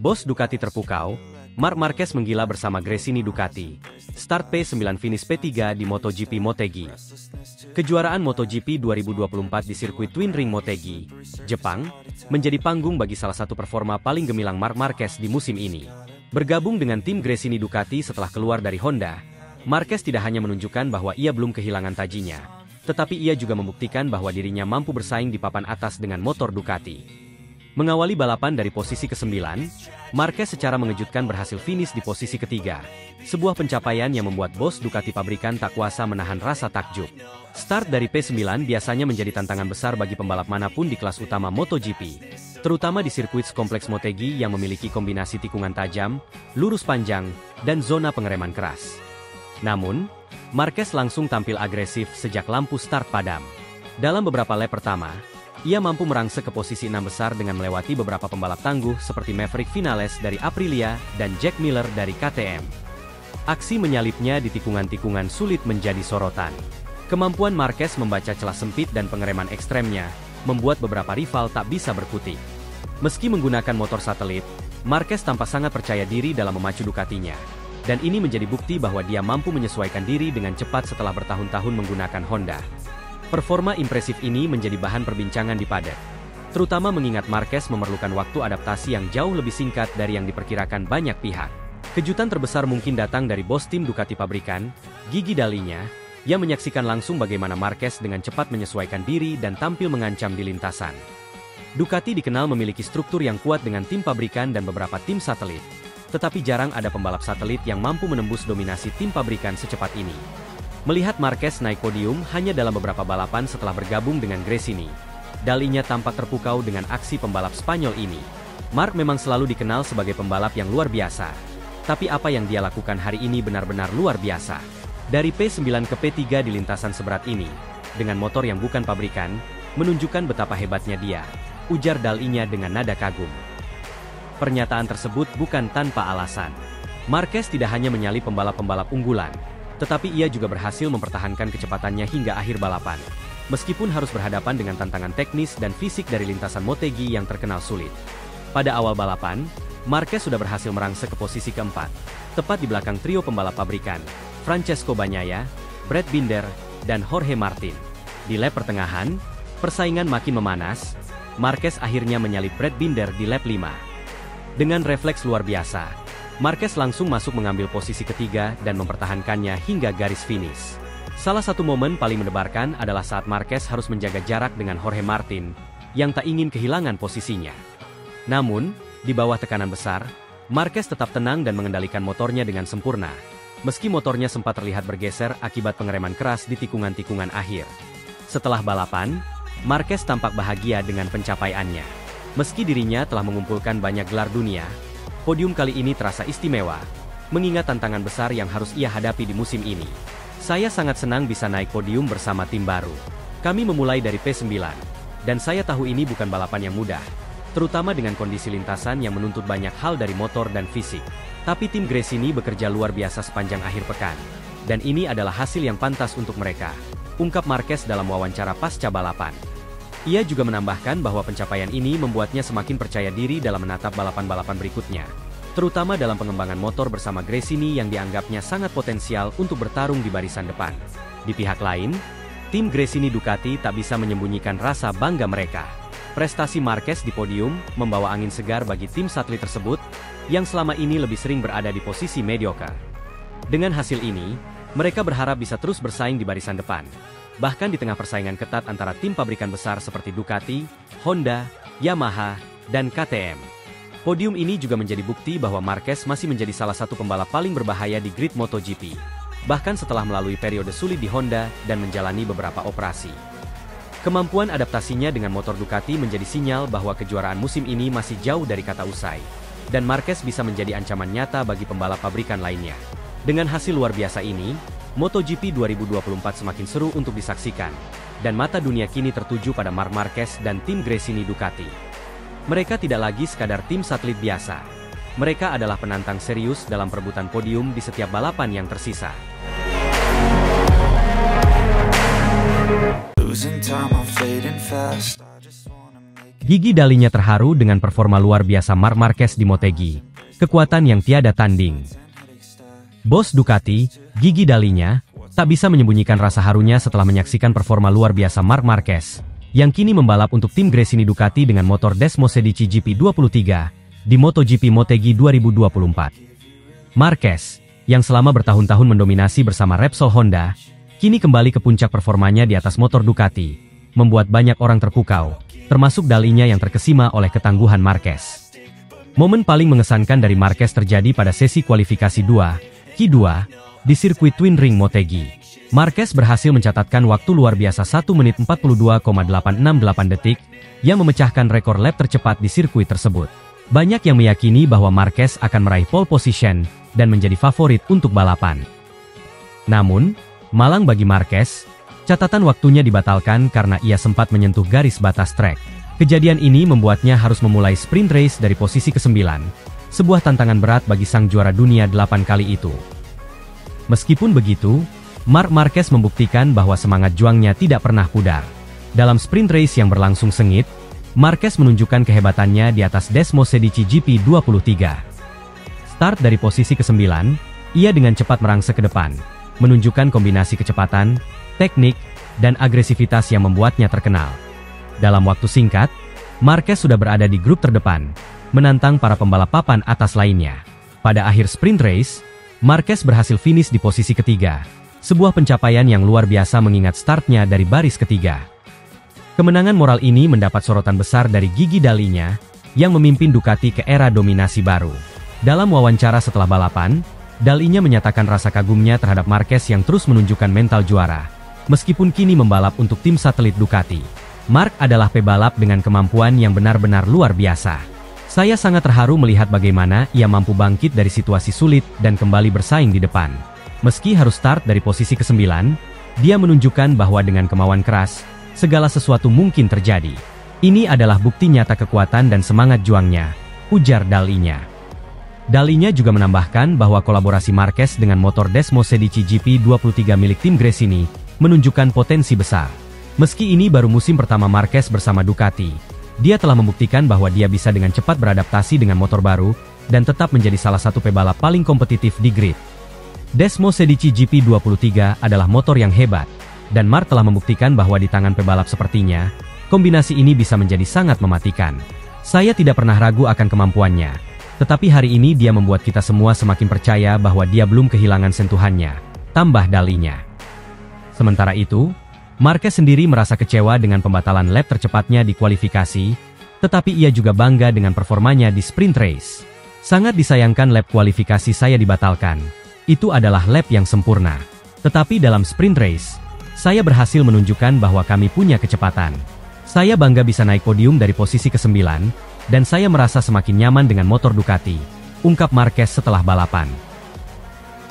Bos Ducati terpukau, Marc Marquez menggila bersama Gresini Ducati. Start P9 finish P3 di MotoGP Motegi. Kejuaraan MotoGP 2024 di sirkuit Twin Ring Motegi, Jepang, menjadi panggung bagi salah satu performa paling gemilang Marc Marquez di musim ini. Bergabung dengan tim Gresini Ducati setelah keluar dari Honda, Marquez tidak hanya menunjukkan bahwa ia belum kehilangan tajinya, tetapi ia juga membuktikan bahwa dirinya mampu bersaing di papan atas dengan motor Ducati. Mengawali balapan dari posisi ke-9, Marquez secara mengejutkan berhasil finish di posisi ketiga. Sebuah pencapaian yang membuat bos Ducati pabrikan tak kuasa menahan rasa takjub. Start dari P9 biasanya menjadi tantangan besar bagi pembalap manapun di kelas utama MotoGP, terutama di sirkuit kompleks Motegi yang memiliki kombinasi tikungan tajam, lurus panjang, dan zona pengereman keras. Namun, Marquez langsung tampil agresif sejak lampu start padam. Dalam beberapa lap pertama, ia mampu merangsek ke posisi 6 besar dengan melewati beberapa pembalap tangguh seperti Maverick Vinales dari Aprilia dan Jack Miller dari KTM. Aksi menyalipnya di tikungan-tikungan sulit menjadi sorotan. Kemampuan Marquez membaca celah sempit dan pengereman ekstremnya membuat beberapa rival tak bisa berkutik. Meski menggunakan motor satelit, Marquez tampak sangat percaya diri dalam memacu Ducatinya. Dan ini menjadi bukti bahwa dia mampu menyesuaikan diri dengan cepat setelah bertahun-tahun menggunakan Honda. Performa impresif ini menjadi bahan perbincangan di paddock, terutama mengingat Marquez memerlukan waktu adaptasi yang jauh lebih singkat dari yang diperkirakan banyak pihak. Kejutan terbesar mungkin datang dari bos tim Ducati pabrikan, Gigi Dall'Igna, yang menyaksikan langsung bagaimana Marquez dengan cepat menyesuaikan diri dan tampil mengancam di lintasan. Ducati dikenal memiliki struktur yang kuat dengan tim pabrikan dan beberapa tim satelit, tetapi jarang ada pembalap satelit yang mampu menembus dominasi tim pabrikan secepat ini. Melihat Marquez naik podium hanya dalam beberapa balapan setelah bergabung dengan Gresini, Dall'Igna tampak terpukau dengan aksi pembalap Spanyol ini. Marc memang selalu dikenal sebagai pembalap yang luar biasa, tapi apa yang dia lakukan hari ini benar-benar luar biasa. Dari P9 ke P3 di lintasan seberat ini, dengan motor yang bukan pabrikan, menunjukkan betapa hebatnya dia, ujar Dall'Igna dengan nada kagum. Pernyataan tersebut bukan tanpa alasan. Marquez tidak hanya menyalip pembalap-pembalap unggulan, tetapi ia juga berhasil mempertahankan kecepatannya hingga akhir balapan. Meskipun harus berhadapan dengan tantangan teknis dan fisik dari lintasan Motegi yang terkenal sulit. Pada awal balapan, Marquez sudah berhasil merangsek ke posisi keempat, tepat di belakang trio pembalap pabrikan, Francesco Bagnaia, Brad Binder, dan Jorge Martin. Di lap pertengahan, persaingan makin memanas, Marquez akhirnya menyalip Brad Binder di lap 5. Dengan refleks luar biasa, Marquez langsung masuk mengambil posisi ketiga dan mempertahankannya hingga garis finish. Salah satu momen paling mendebarkan adalah saat Marquez harus menjaga jarak dengan Jorge Martin, yang tak ingin kehilangan posisinya. Namun, di bawah tekanan besar, Marquez tetap tenang dan mengendalikan motornya dengan sempurna, meski motornya sempat terlihat bergeser akibat pengereman keras di tikungan-tikungan akhir. Setelah balapan, Marquez tampak bahagia dengan pencapaiannya. Meski dirinya telah mengumpulkan banyak gelar dunia, podium kali ini terasa istimewa, mengingat tantangan besar yang harus ia hadapi di musim ini. Saya sangat senang bisa naik podium bersama tim baru. Kami memulai dari P9, dan saya tahu ini bukan balapan yang mudah, terutama dengan kondisi lintasan yang menuntut banyak hal dari motor dan fisik. Tapi tim Gresini bekerja luar biasa sepanjang akhir pekan, dan ini adalah hasil yang pantas untuk mereka, ungkap Marquez dalam wawancara pasca balapan. Ia juga menambahkan bahwa pencapaian ini membuatnya semakin percaya diri dalam menatap balapan-balapan berikutnya, terutama dalam pengembangan motor bersama Gresini yang dianggapnya sangat potensial untuk bertarung di barisan depan. Di pihak lain, tim Gresini Ducati tak bisa menyembunyikan rasa bangga mereka. Prestasi Marquez di podium membawa angin segar bagi tim satelit tersebut, yang selama ini lebih sering berada di posisi mediocre. Dengan hasil ini, mereka berharap bisa terus bersaing di barisan depan, bahkan di tengah persaingan ketat antara tim pabrikan besar seperti Ducati, Honda, Yamaha, dan KTM. Podium ini juga menjadi bukti bahwa Marquez masih menjadi salah satu pembalap paling berbahaya di grid MotoGP, bahkan setelah melalui periode sulit di Honda dan menjalani beberapa operasi. Kemampuan adaptasinya dengan motor Ducati menjadi sinyal bahwa kejuaraan musim ini masih jauh dari kata usai, dan Marquez bisa menjadi ancaman nyata bagi pembalap pabrikan lainnya. Dengan hasil luar biasa ini, MotoGP 2024 semakin seru untuk disaksikan, dan mata dunia kini tertuju pada Marc Marquez dan tim Gresini Ducati. Mereka tidak lagi sekadar tim satelit biasa. Mereka adalah penantang serius dalam perebutan podium di setiap balapan yang tersisa. Gigi Dalinya terharu dengan performa luar biasa Marc Marquez di Motegi, kekuatan yang tiada tanding. Bos Ducati, Gigi Dalinya, tak bisa menyembunyikan rasa harunya setelah menyaksikan performa luar biasa Marc Marquez, yang kini membalap untuk tim Gresini Ducati dengan motor Desmosedici GP23 di MotoGP Motegi 2024. Marquez, yang selama bertahun-tahun mendominasi bersama Repsol Honda, kini kembali ke puncak performanya di atas motor Ducati, membuat banyak orang terpukau, termasuk Dalinya yang terkesima oleh ketangguhan Marquez. Momen paling mengesankan dari Marquez terjadi pada sesi kualifikasi 2, Q2, di sirkuit Twin Ring Motegi. Marquez berhasil mencatatkan waktu luar biasa 1 menit 42,868 detik, yang memecahkan rekor lap tercepat di sirkuit tersebut. Banyak yang meyakini bahwa Marquez akan meraih pole position, dan menjadi favorit untuk balapan. Namun, malang bagi Marquez, catatan waktunya dibatalkan karena ia sempat menyentuh garis batas trek. Kejadian ini membuatnya harus memulai sprint race dari posisi ke-9, sebuah tantangan berat bagi sang juara dunia 8 kali itu. Meskipun begitu, Marc Marquez membuktikan bahwa semangat juangnya tidak pernah pudar. Dalam sprint race yang berlangsung sengit, Marquez menunjukkan kehebatannya di atas Desmosedici GP23. Start dari posisi ke-9, ia dengan cepat merangsek ke depan, menunjukkan kombinasi kecepatan, teknik, dan agresivitas yang membuatnya terkenal. Dalam waktu singkat, Marquez sudah berada di grup terdepan, menantang para pembalap papan atas lainnya. Pada akhir sprint race, Marquez berhasil finish di posisi ketiga, sebuah pencapaian yang luar biasa mengingat startnya dari baris ketiga. Kemenangan moral ini mendapat sorotan besar dari Gigi Dalinya, yang memimpin Ducati ke era dominasi baru. Dalam wawancara setelah balapan, Dalinya menyatakan rasa kagumnya terhadap Marquez yang terus menunjukkan mental juara. Meskipun kini membalap untuk tim satelit Ducati, Marc adalah pebalap dengan kemampuan yang benar-benar luar biasa. Saya sangat terharu melihat bagaimana ia mampu bangkit dari situasi sulit dan kembali bersaing di depan. Meski harus start dari posisi ke-9, dia menunjukkan bahwa dengan kemauan keras, segala sesuatu mungkin terjadi. Ini adalah bukti nyata kekuatan dan semangat juangnya, ujar Dalinya. Dalinya juga menambahkan bahwa kolaborasi Marquez dengan motor Desmosedici GP23 milik tim Gresini menunjukkan potensi besar. Meski ini baru musim pertama Marquez bersama Ducati, dia telah membuktikan bahwa dia bisa dengan cepat beradaptasi dengan motor baru, dan tetap menjadi salah satu pebalap paling kompetitif di grid. Desmosedici GP23 adalah motor yang hebat, dan Marc telah membuktikan bahwa di tangan pebalap sepertinya, kombinasi ini bisa menjadi sangat mematikan. Saya tidak pernah ragu akan kemampuannya, tetapi hari ini dia membuat kita semua semakin percaya bahwa dia belum kehilangan sentuhannya, tambah Dalinya. Sementara itu, Marquez sendiri merasa kecewa dengan pembatalan lap tercepatnya di kualifikasi, tetapi ia juga bangga dengan performanya di sprint race. Sangat disayangkan lap kualifikasi saya dibatalkan. Itu adalah lap yang sempurna. Tetapi dalam sprint race, saya berhasil menunjukkan bahwa kami punya kecepatan. Saya bangga bisa naik podium dari posisi ke-9, dan saya merasa semakin nyaman dengan motor Ducati, ungkap Marquez setelah balapan.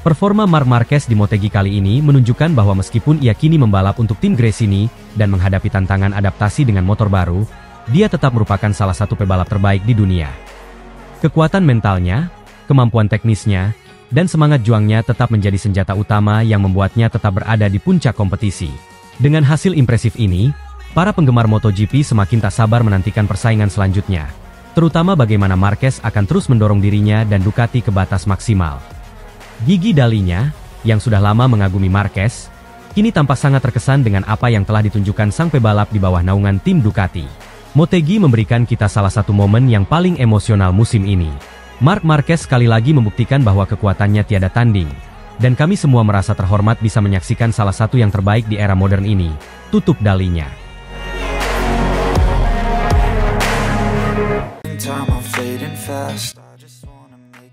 Performa Marc Marquez di Motegi kali ini menunjukkan bahwa meskipun ia kini membalap untuk tim Gresini dan menghadapi tantangan adaptasi dengan motor baru, dia tetap merupakan salah satu pebalap terbaik di dunia. Kekuatan mentalnya, kemampuan teknisnya, dan semangat juangnya tetap menjadi senjata utama yang membuatnya tetap berada di puncak kompetisi. Dengan hasil impresif ini, para penggemar MotoGP semakin tak sabar menantikan persaingan selanjutnya, terutama bagaimana Marquez akan terus mendorong dirinya dan Ducati ke batas maksimal. Gigi Dalinya, yang sudah lama mengagumi Marquez, kini tampak sangat terkesan dengan apa yang telah ditunjukkan sang pebalap di bawah naungan tim Ducati. Motegi memberikan kita salah satu momen yang paling emosional musim ini. Marc Marquez sekali lagi membuktikan bahwa kekuatannya tiada tanding, dan kami semua merasa terhormat bisa menyaksikan salah satu yang terbaik di era modern ini, tutup Dalinya.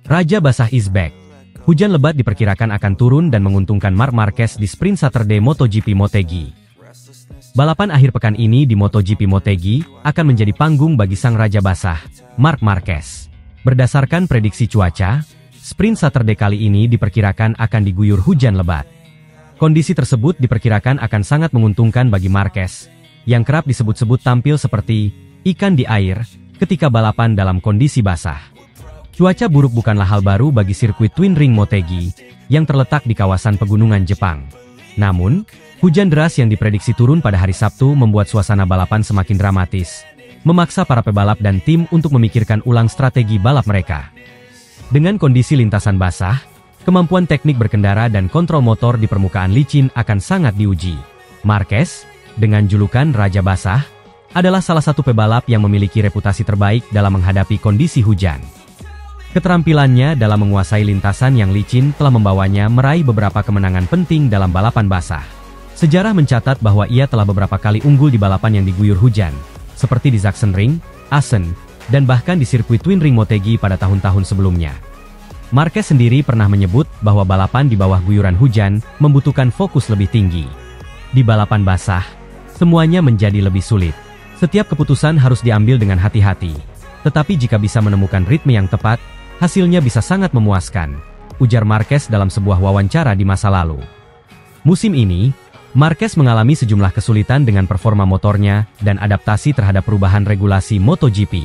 Raja Basah is back. Hujan lebat diperkirakan akan turun dan menguntungkan Marc Marquez di Sprint Saturday MotoGP Motegi. Balapan akhir pekan ini di MotoGP Motegi akan menjadi panggung bagi sang Raja Basah, Marc Marquez. Berdasarkan prediksi cuaca, Sprint Saturday kali ini diperkirakan akan diguyur hujan lebat. Kondisi tersebut diperkirakan akan sangat menguntungkan bagi Marquez, yang kerap disebut-sebut tampil seperti ikan di air ketika balapan dalam kondisi basah. Cuaca buruk bukanlah hal baru bagi sirkuit Twin Ring Motegi, yang terletak di kawasan pegunungan Jepang. Namun, hujan deras yang diprediksi turun pada hari Sabtu membuat suasana balapan semakin dramatis, memaksa para pebalap dan tim untuk memikirkan ulang strategi balap mereka. Dengan kondisi lintasan basah, kemampuan teknik berkendara dan kontrol motor di permukaan licin akan sangat diuji. Marquez, dengan julukan Raja Basah, adalah salah satu pebalap yang memiliki reputasi terbaik dalam menghadapi kondisi hujan. Keterampilannya dalam menguasai lintasan yang licin telah membawanya meraih beberapa kemenangan penting dalam balapan basah. Sejarah mencatat bahwa ia telah beberapa kali unggul di balapan yang diguyur hujan, seperti di Sachsenring, Assen, dan bahkan di sirkuit Twin Ring Motegi pada tahun-tahun sebelumnya. Marquez sendiri pernah menyebut bahwa balapan di bawah guyuran hujan membutuhkan fokus lebih tinggi. Di balapan basah, semuanya menjadi lebih sulit. Setiap keputusan harus diambil dengan hati-hati. Tetapi jika bisa menemukan ritme yang tepat, hasilnya bisa sangat memuaskan, ujar Marquez dalam sebuah wawancara di masa lalu. Musim ini, Marquez mengalami sejumlah kesulitan dengan performa motornya dan adaptasi terhadap perubahan regulasi MotoGP.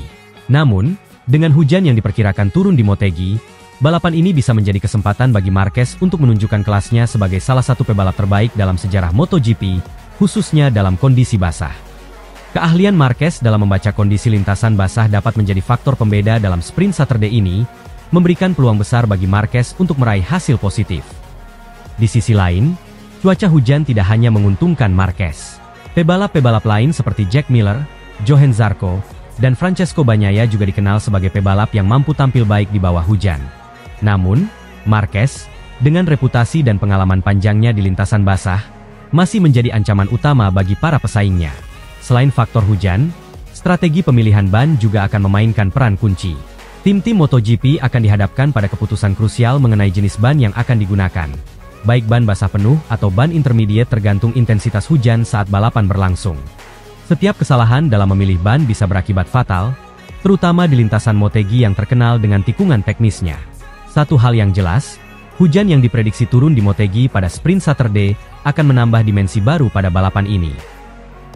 Namun, dengan hujan yang diperkirakan turun di Motegi, balapan ini bisa menjadi kesempatan bagi Marquez untuk menunjukkan kelasnya sebagai salah satu pebalap terbaik dalam sejarah MotoGP, khususnya dalam kondisi basah. Keahlian Marquez dalam membaca kondisi lintasan basah dapat menjadi faktor pembeda dalam sprint Saturday ini, memberikan peluang besar bagi Marquez untuk meraih hasil positif. Di sisi lain, cuaca hujan tidak hanya menguntungkan Marquez. Pebalap-pebalap lain seperti Jack Miller, Johann Zarco, dan Francesco Bagnaia juga dikenal sebagai pebalap yang mampu tampil baik di bawah hujan. Namun, Marquez, dengan reputasi dan pengalaman panjangnya di lintasan basah, masih menjadi ancaman utama bagi para pesaingnya. Selain faktor hujan, strategi pemilihan ban juga akan memainkan peran kunci. Tim-tim MotoGP akan dihadapkan pada keputusan krusial mengenai jenis ban yang akan digunakan. Baik ban basah penuh atau ban intermediate tergantung intensitas hujan saat balapan berlangsung. Setiap kesalahan dalam memilih ban bisa berakibat fatal, terutama di lintasan Motegi yang terkenal dengan tikungan teknisnya. Satu hal yang jelas, hujan yang diprediksi turun di Motegi pada sprint Saturday akan menambah dimensi baru pada balapan ini.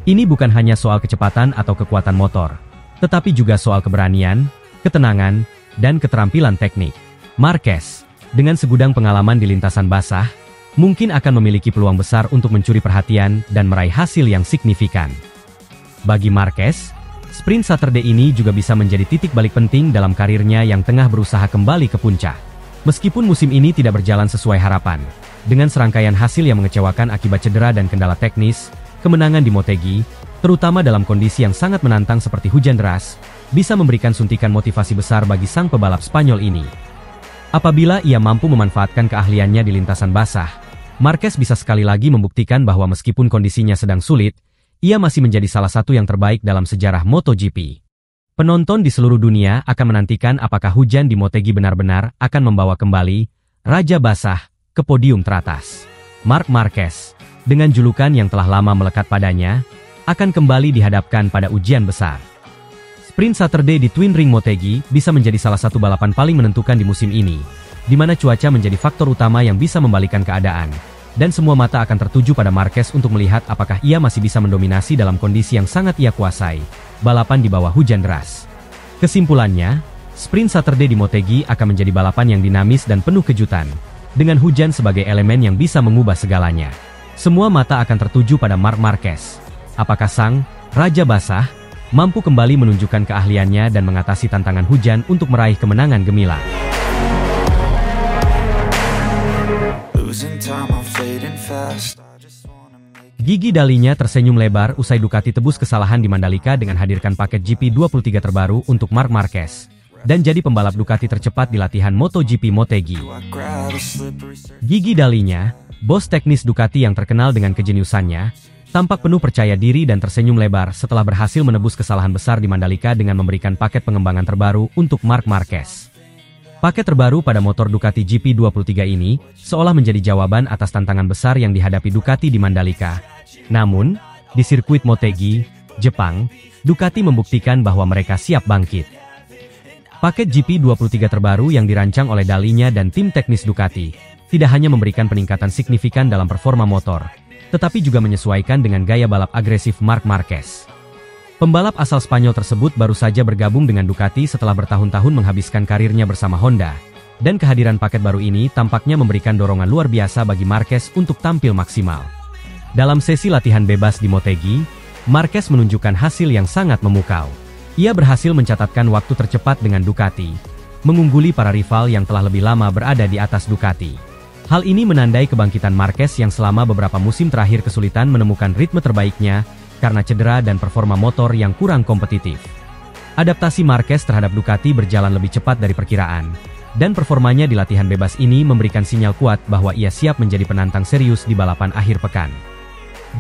Ini bukan hanya soal kecepatan atau kekuatan motor, tetapi juga soal keberanian, ketenangan, dan keterampilan teknik. Marquez, dengan segudang pengalaman di lintasan basah, mungkin akan memiliki peluang besar untuk mencuri perhatian dan meraih hasil yang signifikan. Bagi Marquez, sprint Saturday ini juga bisa menjadi titik balik penting dalam karirnya yang tengah berusaha kembali ke puncak. Meskipun musim ini tidak berjalan sesuai harapan, dengan serangkaian hasil yang mengecewakan akibat cedera dan kendala teknis, kemenangan di Motegi, terutama dalam kondisi yang sangat menantang seperti hujan deras, bisa memberikan suntikan motivasi besar bagi sang pebalap Spanyol ini. Apabila ia mampu memanfaatkan keahliannya di lintasan basah, Marquez bisa sekali lagi membuktikan bahwa meskipun kondisinya sedang sulit, ia masih menjadi salah satu yang terbaik dalam sejarah MotoGP. Penonton di seluruh dunia akan menantikan apakah hujan di Motegi benar-benar akan membawa kembali Raja Basah ke podium teratas. Marc Marquez, dengan julukan yang telah lama melekat padanya, akan kembali dihadapkan pada ujian besar. Sprint Saturday di Twin Ring Motegi bisa menjadi salah satu balapan paling menentukan di musim ini, di mana cuaca menjadi faktor utama yang bisa membalikan keadaan, dan semua mata akan tertuju pada Marquez untuk melihat apakah ia masih bisa mendominasi dalam kondisi yang sangat ia kuasai, balapan di bawah hujan deras. Kesimpulannya, Sprint Saturday di Motegi akan menjadi balapan yang dinamis dan penuh kejutan, dengan hujan sebagai elemen yang bisa mengubah segalanya. Semua mata akan tertuju pada Marc Marquez. Apakah sang Raja Basah mampu kembali menunjukkan keahliannya dan mengatasi tantangan hujan untuk meraih kemenangan gemilang? Gigi Dalinya tersenyum lebar usai Ducati tebus kesalahan di Mandalika dengan hadirkan paket GP23 terbaru untuk Marc Marquez, dan jadi pembalap Ducati tercepat di latihan MotoGP Motegi. Gigi Dalinya, bos teknis Ducati yang terkenal dengan kejeniusannya, tampak penuh percaya diri dan tersenyum lebar setelah berhasil menebus kesalahan besar di Mandalika dengan memberikan paket pengembangan terbaru untuk Marc Marquez. Paket terbaru pada motor Ducati GP23 ini seolah menjadi jawaban atas tantangan besar yang dihadapi Ducati di Mandalika. Namun, di sirkuit Motegi, Jepang, Ducati membuktikan bahwa mereka siap bangkit. Paket GP23 terbaru yang dirancang oleh Dalinya dan tim teknis Ducati tidak hanya memberikan peningkatan signifikan dalam performa motor, tetapi juga menyesuaikan dengan gaya balap agresif Marc Marquez. Pembalap asal Spanyol tersebut baru saja bergabung dengan Ducati setelah bertahun-tahun menghabiskan karirnya bersama Honda, dan kehadiran paket baru ini tampaknya memberikan dorongan luar biasa bagi Marquez untuk tampil maksimal. Dalam sesi latihan bebas di Motegi, Marquez menunjukkan hasil yang sangat memukau. Ia berhasil mencatatkan waktu tercepat dengan Ducati, mengungguli para rival yang telah lebih lama berada di atas Ducati. Hal ini menandai kebangkitan Marquez yang selama beberapa musim terakhir kesulitan menemukan ritme terbaiknya karena cedera dan performa motor yang kurang kompetitif. Adaptasi Marquez terhadap Ducati berjalan lebih cepat dari perkiraan, dan performanya di latihan bebas ini memberikan sinyal kuat bahwa ia siap menjadi penantang serius di balapan akhir pekan.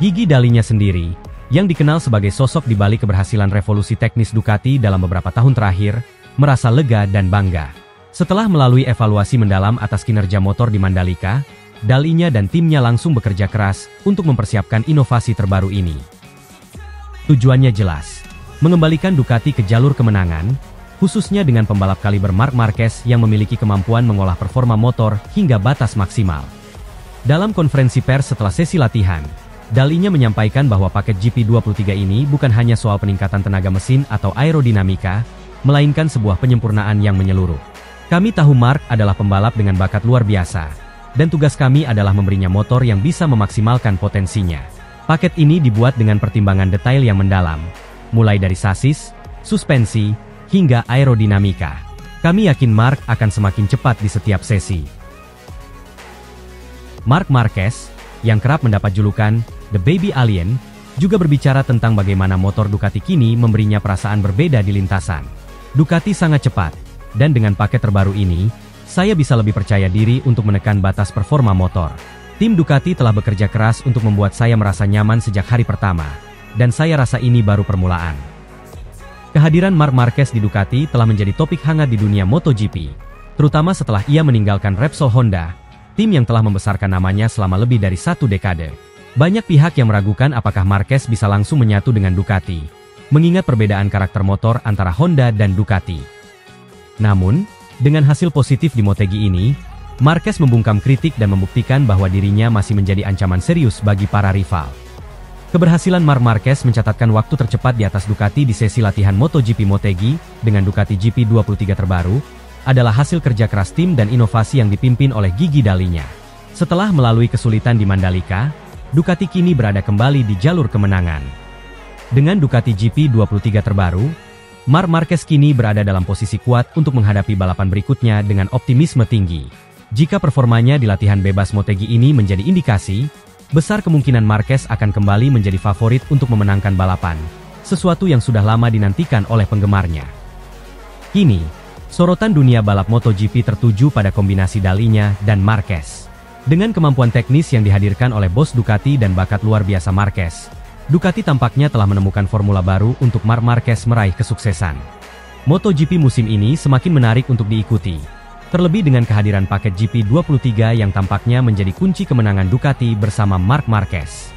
Gigi Dalinya sendiri, yang dikenal sebagai sosok di balik keberhasilan revolusi teknis Ducati dalam beberapa tahun terakhir, merasa lega dan bangga. Setelah melalui evaluasi mendalam atas kinerja motor di Mandalika, Dalinya dan timnya langsung bekerja keras untuk mempersiapkan inovasi terbaru ini. Tujuannya jelas, mengembalikan Ducati ke jalur kemenangan, khususnya dengan pembalap kaliber Marc Marquez yang memiliki kemampuan mengolah performa motor hingga batas maksimal. Dalam konferensi pers setelah sesi latihan, Dalinya menyampaikan bahwa paket GP23 ini bukan hanya soal peningkatan tenaga mesin atau aerodinamika, melainkan sebuah penyempurnaan yang menyeluruh. Kami tahu Marc adalah pembalap dengan bakat luar biasa, dan tugas kami adalah memberinya motor yang bisa memaksimalkan potensinya. Paket ini dibuat dengan pertimbangan detail yang mendalam, mulai dari sasis, suspensi, hingga aerodinamika. Kami yakin Marc akan semakin cepat di setiap sesi. Marc Marquez, yang kerap mendapat julukan The Baby Alien, juga berbicara tentang bagaimana motor Ducati kini memberinya perasaan berbeda di lintasan. Ducati sangat cepat, dan dengan paket terbaru ini, saya bisa lebih percaya diri untuk menekan batas performa motor. Tim Ducati telah bekerja keras untuk membuat saya merasa nyaman sejak hari pertama, dan saya rasa ini baru permulaan. Kehadiran Marc Marquez di Ducati telah menjadi topik hangat di dunia MotoGP, terutama setelah ia meninggalkan Repsol Honda, tim yang telah membesarkan namanya selama lebih dari 1 dekade. Banyak pihak yang meragukan apakah Marquez bisa langsung menyatu dengan Ducati, mengingat perbedaan karakter motor antara Honda dan Ducati. Namun, dengan hasil positif di Motegi ini, Marquez membungkam kritik dan membuktikan bahwa dirinya masih menjadi ancaman serius bagi para rival. Keberhasilan Marc Marquez mencatatkan waktu tercepat di atas Ducati di sesi latihan MotoGP Motegi dengan Ducati GP23 terbaru, adalah hasil kerja keras tim dan inovasi yang dipimpin oleh Gigi Dalinya. Setelah melalui kesulitan di Mandalika, Ducati kini berada kembali di jalur kemenangan. Dengan Ducati GP23 terbaru, Marc Marquez kini berada dalam posisi kuat untuk menghadapi balapan berikutnya dengan optimisme tinggi. Jika performanya di latihan bebas Motegi ini menjadi indikasi, besar kemungkinan Marquez akan kembali menjadi favorit untuk memenangkan balapan, sesuatu yang sudah lama dinantikan oleh penggemarnya. Kini, sorotan dunia balap MotoGP tertuju pada kombinasi Dalinya dan Marquez. Dengan kemampuan teknis yang dihadirkan oleh bos Ducati dan bakat luar biasa Marquez, Ducati tampaknya telah menemukan formula baru untuk Marc Marquez meraih kesuksesan. MotoGP musim ini semakin menarik untuk diikuti, terlebih dengan kehadiran paket GP23 yang tampaknya menjadi kunci kemenangan Ducati bersama Marc Marquez.